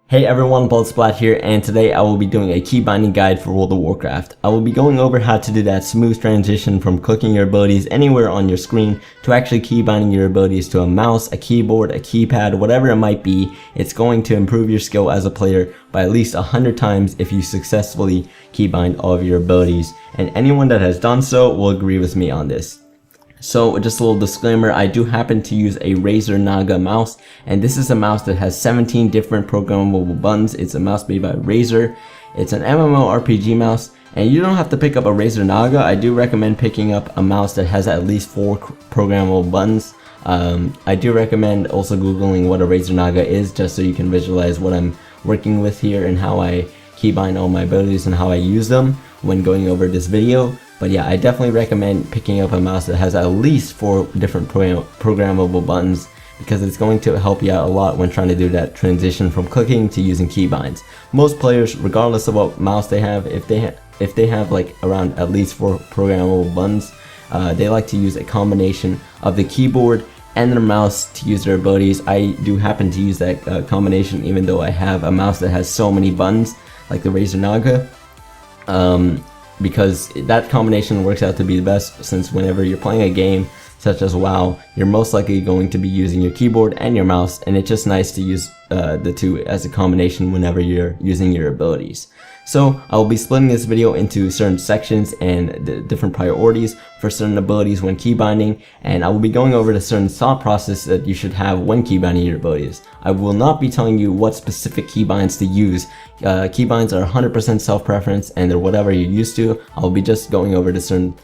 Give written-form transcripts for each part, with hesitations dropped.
Hey everyone, Bloodsplat here, and today I will be doing a key binding guide for World of Warcraft. I will be going over how to do that smooth transition from clicking your abilities anywhere on your screen to actually key binding your abilities to a mouse, a keyboard, a keypad, whatever it might be. It's going to improve your skill as a player by at least 100 times if you successfully keybind all of your abilities, and anyone that has done so will agree with me on this. So just a little disclaimer, I do happen to use a Razer Naga mouse, and this is a mouse that has 17 different programmable buttons. It's a mouse made by Razer. It's an MMORPG mouse, and you don't have to pick up a Razer Naga. I do recommend picking up a mouse that has at least 4 programmable buttons. I do recommend also googling what a Razer Naga is, just so you can visualize what I'm working with here and how I keybind all my abilities and how I use them when going over this video. But yeah, I definitely recommend picking up a mouse that has at least 4 different programmable buttons, because it's going to help you out a lot when trying to do that transition from clicking to using keybinds. Most players, regardless of what mouse they have, if they have like around at least 4 programmable buttons, they like to use a combination of the keyboard and their mouse to use their abilities. I do happen to use that combination, even though I have a mouse that has so many buttons like the Razer Naga. Because that combination works out to be the best, since whenever you're playing a game such as WoW, you're most likely going to be using your keyboard and your mouse, and it's just nice to use the two as a combination whenever you're using your abilities. So I will be splitting this video into certain sections and the different priorities for certain abilities when keybinding, and I will be going over the certain thought process that you should have when keybinding your abilities. I will not be telling you what specific keybinds to use. Keybinds are 100% self-preference, and they're whatever you're used to. I'll be just going over the certain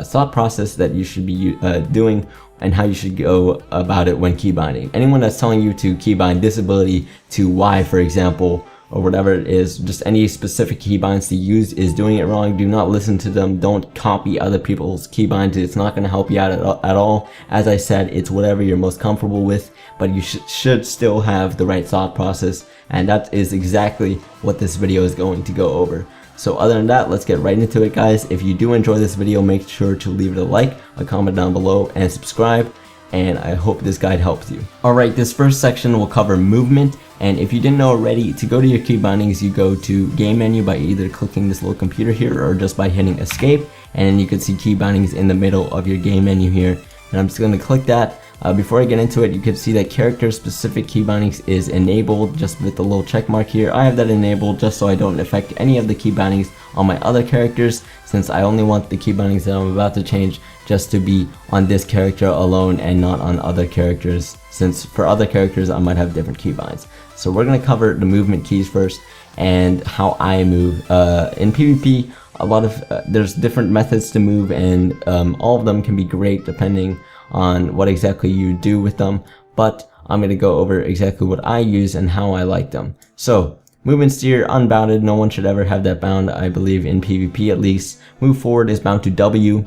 thought process that you should be doing and how you should go about it when keybinding. Anyone that's telling you to keybind this ability to Y, for example, or whatever it is, just any specific keybinds to use, is doing it wrong. Do not listen to them. Don't copy other people's keybinds. It's not going to help you out at all. As I said, it's whatever you're most comfortable with, but you should still have the right thought process, and that is exactly what this video is going to go over. So other than that, let's get right into it, guys. If you do enjoy this video, make sure to leave it a like, a comment down below, and subscribe, and I hope this guide helps you. Alright, this first section will cover movement, and if you didn't know already, to go to your key bindings, you go to game menu by either clicking this little computer here or just by hitting escape, and then you can see key bindings in the middle of your game menu here, and I'm just going to click that. Before I get into it, you can see that character specific key bindings is enabled just with the little check mark here. I have that enabled just so I don't affect any of the key bindings on my other characters, since I only want the key bindings that I'm about to change just to be on this character alone and not on other characters, since for other characters I might have different keybinds. So we're going to cover the movement keys first and how I move. In PvP, a lot of there's different methods to move, and all of them can be great depending on what exactly you do with them, but I'm going to go over exactly what I use and how I like them. So movement steer, unbounded, no one should ever have that bound, I believe, in PvP at least. Move forward is bound to W.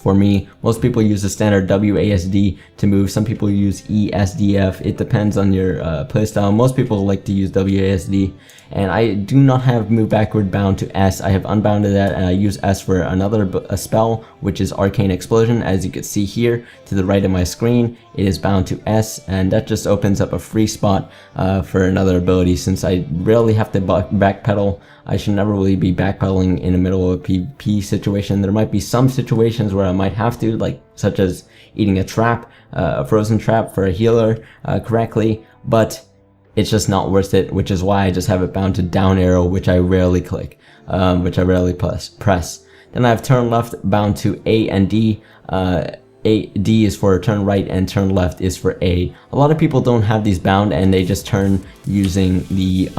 For me, most people use the standard WASD to move. Some people use ESDF. It depends on your playstyle. Most people like to use WASD, and I do not have move backward bound to S. I have unbounded that, and I use S for another spell, which is Arcane Explosion. As you can see here to the right of my screen, it is bound to S, and that just opens up a free spot for another ability. Since I rarely have to backpedal, I should never really be backpedaling in the middle of a PvP situation. There might be some situations where I might have to, like such as eating a trap, a frozen trap for a healer correctly, but it's just not worth it, which is why I just have it bound to down arrow, which I rarely click, which I rarely press. Then I have turn left bound to A and D. D is for turn right and turn left is for A. A lot of people don't have these bound, and they just turn using the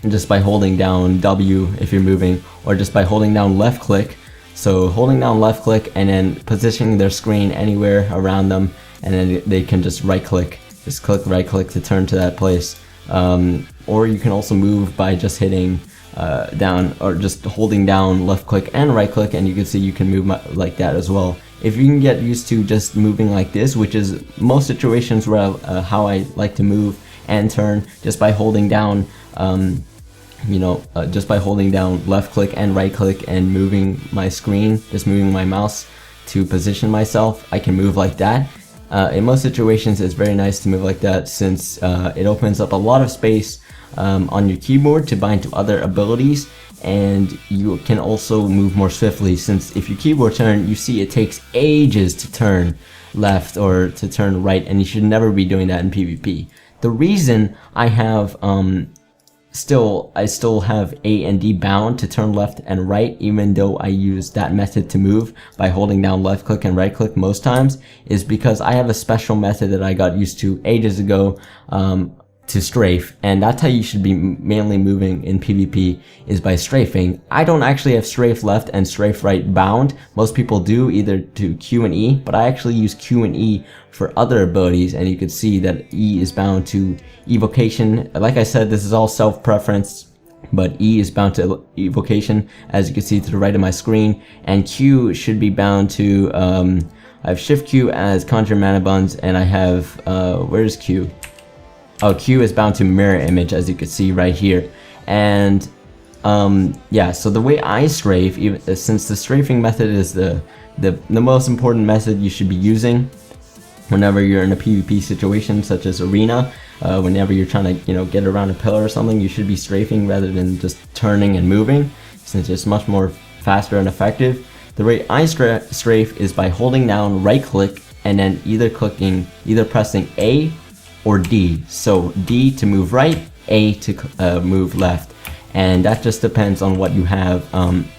just by holding down W if you're moving, or just by holding down left click. So holding down left click and then positioning their screen anywhere around them, and then they can just right click to turn to that place. Or you can also move by just hitting down, or just holding down left click and right click, and you can see you can move like that as well. If you can get used to just moving like this, which is most situations where how I like to move and turn, just by holding down just by holding down left click and right click and moving my screen, just moving my mouse to position myself, I can move like that. In most situations, it's very nice to move like that, since it opens up a lot of space on your keyboard to bind to other abilities, and you can also move more swiftly, since if your keyboard turn, you see it takes ages to turn left or to turn right, and you should never be doing that in PvP. The reason I have I still have A and D bound to turn left and right, even though I use that method to move by holding down left click and right click most times, is because I have a special method that I got used to ages ago to strafe, and that's how you should be mainly moving in PvP, is by strafing. I don't actually have strafe left and strafe right bound. Most people do, either to Q and E, but I actually use Q and E for other abilities, and you can see that E is bound to evocation. Like I said, this is all self-preference, but E is bound to evocation, as you can see to the right of my screen, and Q should be bound to, I have shift Q as conjure mana buns, and I have, where's Q? Oh, Q is bound to mirror image, as you can see right here. And yeah, so the way I strafe, since the strafing method is the most important method you should be using whenever you're in a PvP situation, such as arena, whenever you're trying to get around a pillar or something, you should be strafing rather than just turning and moving, since it's much more faster and effective. The way I strafe is by holding down right click and then either pressing A or D. So D to move right, A to move left, and that just depends on what you have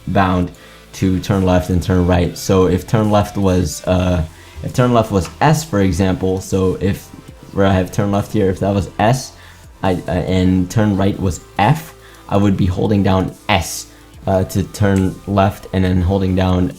bound to turn left and turn right. So if turn left was S, for example, so if where I have turn left here, if that was S, and turn right was F, I would be holding down S to turn left, and then holding down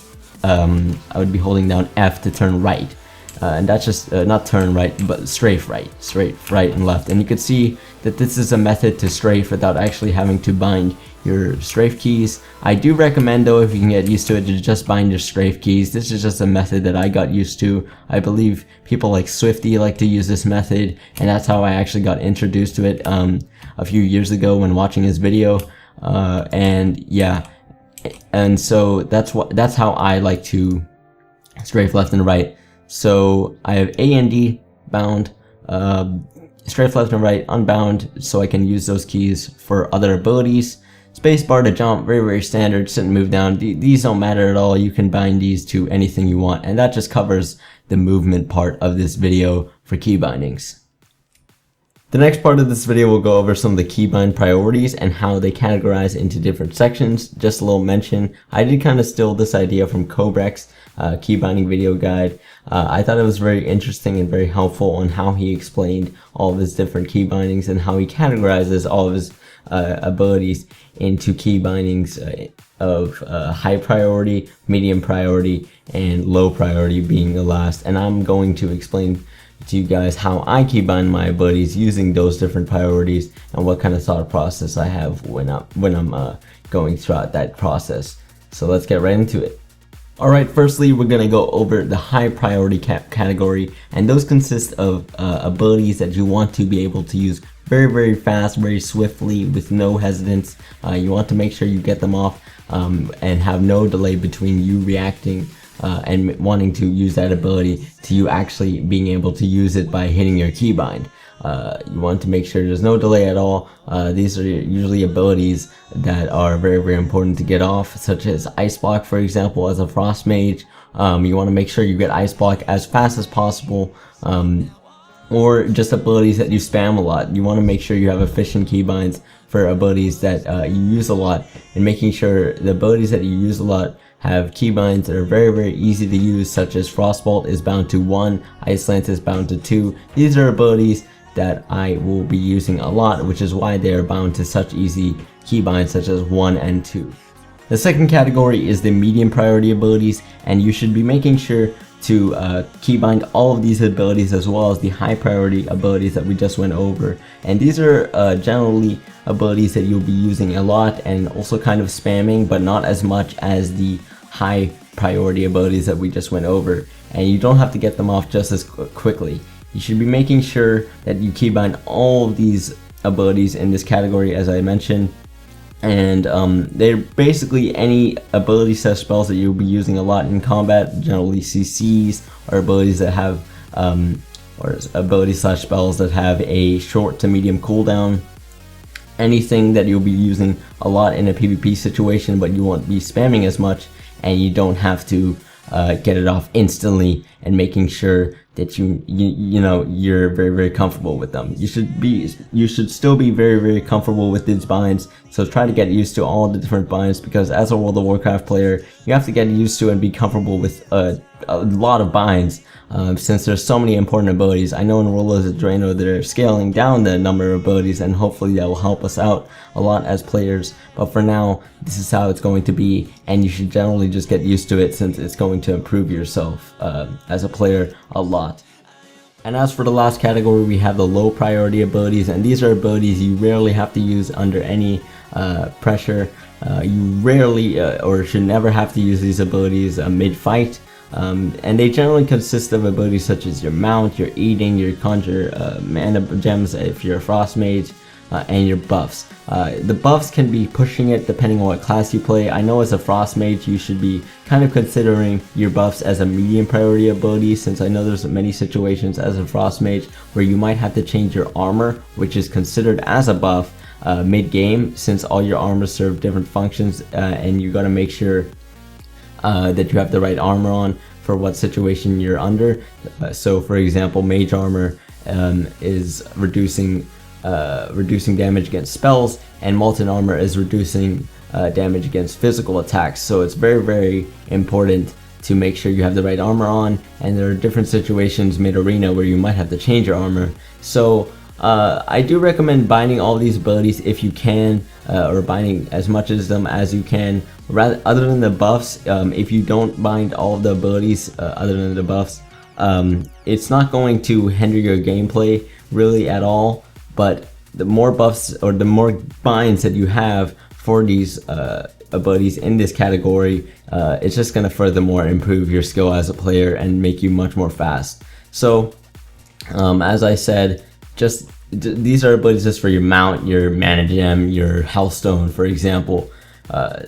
I would be holding down F to turn right. And that's just not turn right, but strafe right and left. And you can see that this is a method to strafe without actually having to bind your strafe keys. I do recommend, though, if you can get used to it, to just bind your strafe keys. This is just a method that I got used to. I believe people like Swifty like to use this method, and that's how I actually got introduced to it a few years ago when watching his video. And yeah, and so that's how I like to strafe left and right. So I have A and D bound, strafe left and right unbound, so I can use those keys for other abilities. Spacebar to jump, very standard. Sit and move down, these don't matter at all. You can bind these to anything you want, and that just covers the movement part of this video for key bindings. The next part of this video will go over some of the keybind priorities and how they categorize into different sections. Just a little mention, I did kind of steal this idea from Cobrex keybinding video guide. I thought it was very interesting and very helpful on how he explained all of his different key bindings and how he categorizes all of his abilities into key bindings of high priority, medium priority, and low priority being the last. And I'm going to explain to you guys how I keybind my abilities using those different priorities and what kind of thought process I have when I'm going throughout that process. So let's get right into it. Alright, firstly we're going to go over the high priority category, and those consist of abilities that you want to be able to use very fast, very swiftly, with no hesitance. You want to make sure you get them off and have no delay between you reacting and wanting to use that ability to you actually being able to use it by hitting your keybind. You want to make sure there's no delay at all. These are usually abilities that are very important to get off, such as Ice Block, for example, as a Frost Mage. You want to make sure you get Ice Block as fast as possible, or just abilities that you spam a lot. You want to make sure you have efficient keybinds for abilities that you use a lot, and making sure the abilities that you use a lot have keybinds that are very easy to use, such as Frostbolt is bound to 1, Ice Lance is bound to 2. These are abilities that I will be using a lot, which is why they are bound to such easy keybinds such as 1 and 2. The second category is the medium priority abilities, and you should be making sure to keybind all of these abilities as well as the high priority abilities that we just went over. And these are generally abilities that you'll be using a lot and also kind of spamming, but not as much as the high priority abilities that we just went over. And you don't have to get them off just as quickly. You should be making sure that you keybind all of these abilities in this category, as I mentioned. And they're basically any ability set spells that you'll be using a lot in combat, generally CCs, or abilities that have or abilities slash spells that have a short to medium cooldown. Anything that you'll be using a lot in a PvP situation, but you won't be spamming as much, and you don't have to get it off instantly, and making sure that you're very comfortable with them. You should still be very comfortable with these binds. So try to get used to all the different binds, because as a World of Warcraft player, you have to get used to and be comfortable with a lot of binds. Since there's so many important abilities. I know in Warlords of Draenor they're scaling down the number of abilities, and hopefully that will help us out a lot as players. But for now, this is how it's going to be, and you should generally just get used to it, since it's going to improve yourself as a player a lot. And as for the last category, we have the low priority abilities, and these are abilities you rarely have to use under any pressure. You rarely or should never have to use these abilities mid-fight. And they generally consist of abilities such as your mount, your eating, your conjure mana gems if you're a frost mage, and your buffs. The buffs can be pushing it depending on what class you play. I know as a frost mage you should be kind of considering your buffs as a medium priority ability, since I know there's many situations as a frost mage where you might have to change your armor, which is considered as a buff mid-game, since all your armors serve different functions, and you gotta make sure that you have the right armor on for what situation you're under. So for example, mage armor is reducing damage against spells, and molten armor is reducing damage against physical attacks. So it's very important to make sure you have the right armor on, and there are different situations mid-arena where you might have to change your armor. So I do recommend binding all these abilities if you can, or binding as much of them as you can. Rather, other than the buffs, if you don't bind all of the abilities other than the buffs, it's not going to hinder your gameplay really at all. But the more buffs or the more binds that you have for these abilities in this category, it's just going to furthermore improve your skill as a player and make you much more fast. So as I said, these are abilities just for your mount, your mana gem, your healthstone, for example.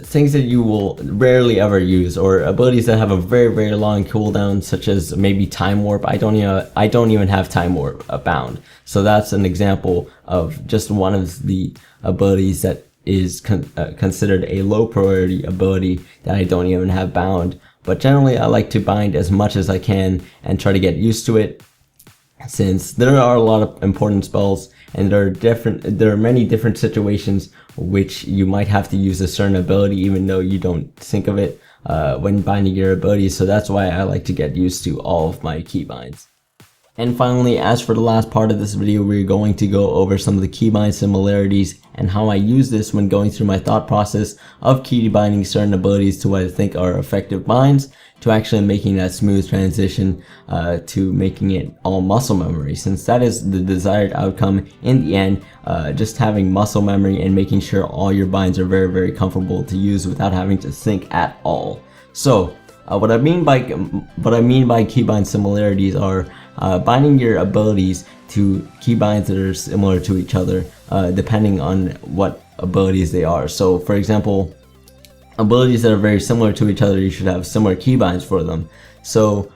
Things that you will rarely ever use, or abilities that have a very long cooldown, such as maybe time warp. I don't even have time warp bound, so that's an example of just one of the abilities that is considered a low priority ability that I don't even have bound. But generally I like to bind as much as I can and try to get used to it, since there are a lot of important spells, and there are many different situations which you might have to use a certain ability even though you don't think of it when binding your abilities. So that's why I like to get used to all of my keybinds. And finally, as for the last part of this video, we're going to go over some of the keybind similarities and how I use this when going through my thought process of keybinding certain abilities to what I think are effective binds, to actually making that smooth transition to making it all muscle memory, since that is the desired outcome in the end. Just having muscle memory and making sure all your binds are very comfortable to use without having to think at all. So what I mean by keybind similarities are binding your abilities to keybinds that are similar to each other, depending on what abilities they are. So for example, abilities that are very similar to each other, you should have similar keybinds for them. So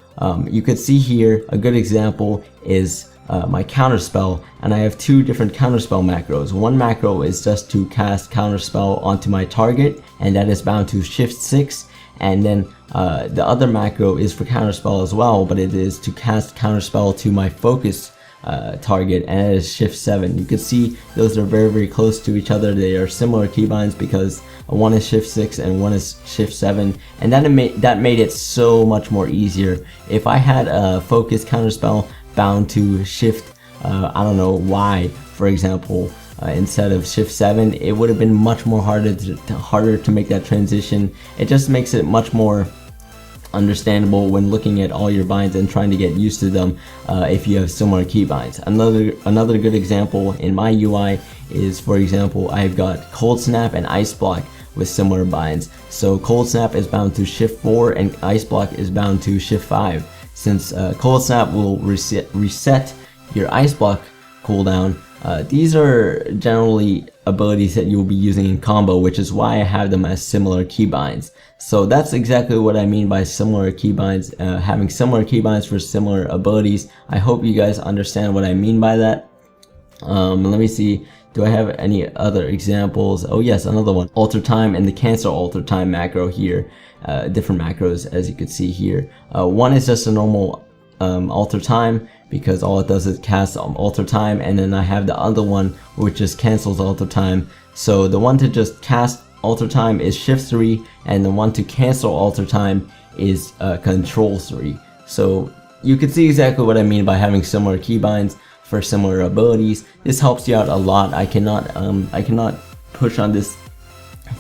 you could see here a good example is my counterspell, and I have two different counterspell macros. One macro is just to cast counterspell onto my target, and that is bound to shift 6, and then the other macro is for counterspell as well, but it is to cast counterspell to my focus target, and it is shift 7. You can see those are very close to each other. They are similar keybinds because one is shift 6 and one is shift 7, and that made it so much more easier. If I had a focus counterspell bound to shift I don't know, Y, for example, instead of shift 7, it would have been much more harder to make that transition. It just makes it much more understandable when looking at all your binds and trying to get used to them if you have similar keybinds. Another good example in my UI is, for example, I've got Cold Snap and Ice Block with similar binds. So Cold Snap is bound to shift 4 and Ice Block is bound to shift 5. Since Cold Snap will reset your Ice Block cooldown. These are generally abilities that you'll be using in combo, which is why I have them as similar keybinds. So that's exactly what I mean by similar keybinds, having similar keybinds for similar abilities. I hope you guys understand what I mean by that. Let me see, do I have any other examples? Oh yes, another one. Alter time and the cancel alter time macro here. Different macros as you can see here. One is just a normal alter time, because all it does is cast alter time, and then I have the other one which just cancels alter time. So the one to just cast alter time is shift 3, and the one to cancel alter time is control 3. So you can see exactly what I mean by having similar keybinds for similar abilities. This helps you out a lot. I cannot push on this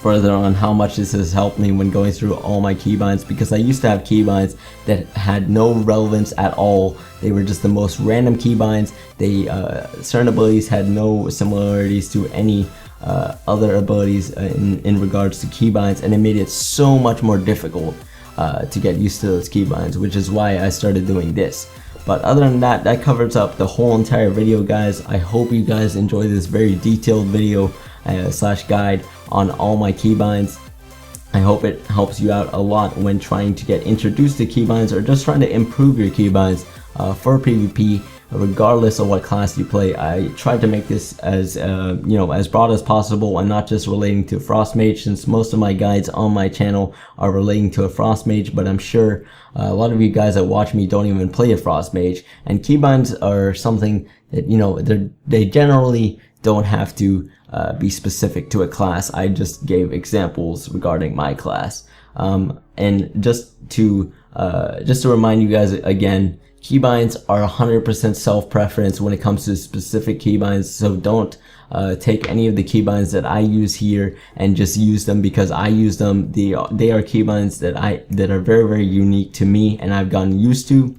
further on how much this has helped me when going through all my keybinds, because I used to have keybinds that had no relevance at all. They were just the most random keybinds. They certain abilities had no similarities to any other abilities in regards to keybinds, and it made it so much more difficult to get used to those keybinds, which is why I started doing this. But other than that, that covers up the whole entire video, guys. I hope you guys enjoy this very detailed video slash guide on all my keybinds. I hope it helps you out a lot when trying to get introduced to keybinds, or just trying to improve your keybinds for PvP, regardless of what class you play. I tried to make this as as broad as possible, and not just relating to Frost Mage, since most of my guides on my channel are relating to a Frost Mage, but I'm sure a lot of you guys that watch me don't even play a Frost Mage. And keybinds are something that they generally don't have to be specific to a class. I just gave examples regarding my class, and just to remind you guys again, keybinds are 100% self-preference when it comes to specific keybinds. So don't take any of the keybinds that I use here and just use them because I use them. They are keybinds that are very, very unique to me, and I've gotten used to.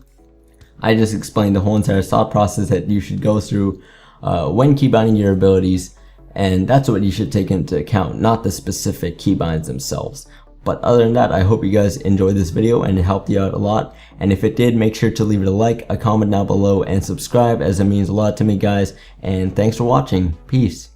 I just explained the whole entire thought process that you should go through when keybinding your abilities, and that's what you should take into account, not the specific keybinds themselves. But other than that, I hope you guys enjoyed this video and it helped you out a lot. And if it did, make sure to leave it a like, a comment down below, and subscribe, as it means a lot to me, guys. And thanks for watching. Peace.